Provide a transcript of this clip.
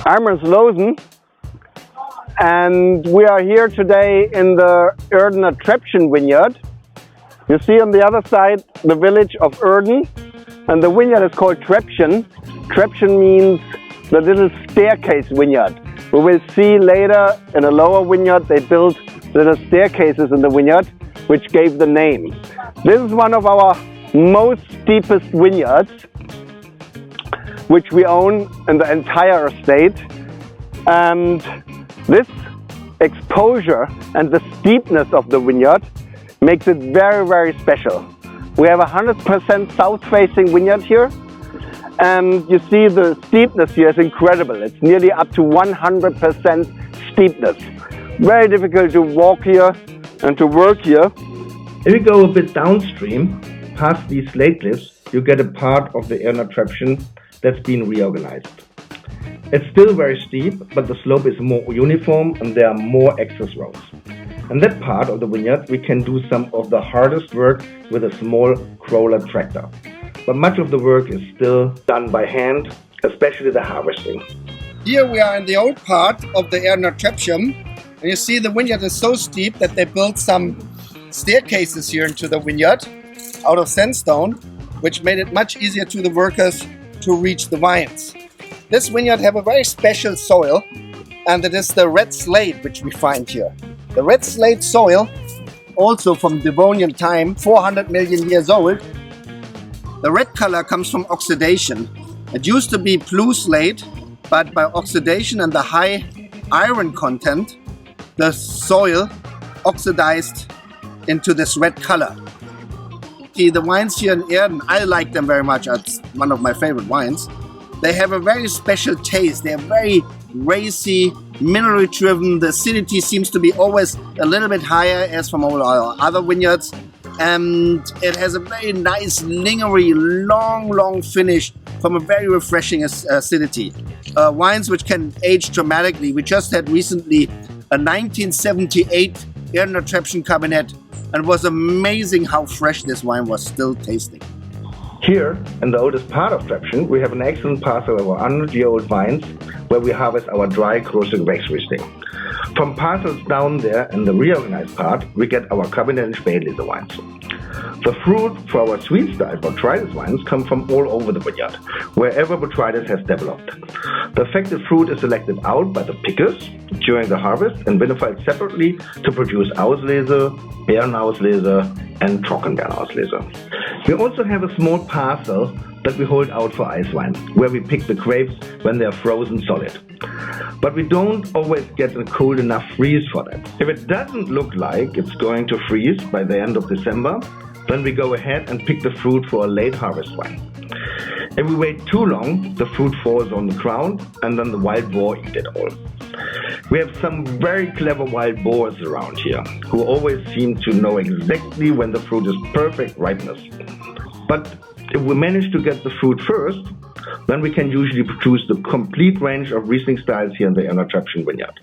I'm Ernst Losen, and we are here today in the Erdener Treppchen vineyard. You see on the other side the village of Erden, and the vineyard is called Treppchen. Treppchen means the little staircase vineyard. We will see later in a lower vineyard they built little staircases in the vineyard, which gave the name. This is one of our most steepest vineyards, which we own in the entire estate. And this exposure and the steepness of the vineyard makes it very, very special. We have a 100% south-facing vineyard here, and you see the steepness here is incredible. It's nearly up to 100% steepness. Very difficult to walk here and to work here. If you go a bit downstream, past these slate cliffs, you get a part of the Erdener Treppchen that's been reorganized. It's still very steep, but the slope is more uniform and there are more access roads. In that part of the vineyard, we can do some of the hardest work with a small crawler tractor. But much of the work is still done by hand, especially the harvesting. Here we are in the old part of the Erdener Treppchen, and you see the vineyard is so steep that they built some staircases here into the vineyard out of sandstone, which made it much easier to the workers to reach the vines. This vineyard have a very special soil, and it is the red slate which we find here. The red slate soil, also from Devonian time, 400 million years old. The red color comes from oxidation. It used to be blue slate, but by oxidation and the high iron content, the soil oxidized into this red color. The wines here in Erden, I like them very much. It's one of my favorite wines. They have a very special taste. They're very racy, mineral driven. The acidity seems to be always a little bit higher as from all our other vineyards. And it has a very nice, lingery, long finish from a very refreshing acidity. Wines which can age dramatically. We just had recently a 1978 Erdener Treppchen Cabernet, and it was amazing how fresh this wine was still tasting. Here, in the oldest part of Treppchen, we have an excellent parcel of our 100-year-old vines where we harvest our dry Große Gewächsriesling. From parcels down there in the reorganized part, we get our Cabernet and Spätlese wines. The fruit for our sweet style Botrytis wines come from all over the vineyard, wherever Botrytis has developed. The affected fruit is selected out by the pickers during the harvest and vinified separately to produce Auslese, Beerenauslese and Trockenbeerenauslese. We also have a small parcel that we hold out for ice wine, where we pick the grapes when they are frozen solid. But we don't always get a cold enough freeze for that. If it doesn't look like it's going to freeze by the end of December, then we go ahead and pick the fruit for a late harvest wine. If we wait too long, the fruit falls on the ground and then the wild boar eat it all. We have some very clever wild boars around here who always seem to know exactly when the fruit is perfect ripeness. But if we manage to get the fruit first, then we can usually produce the complete range of Riesling styles here in the Erdener Treppchen vineyard.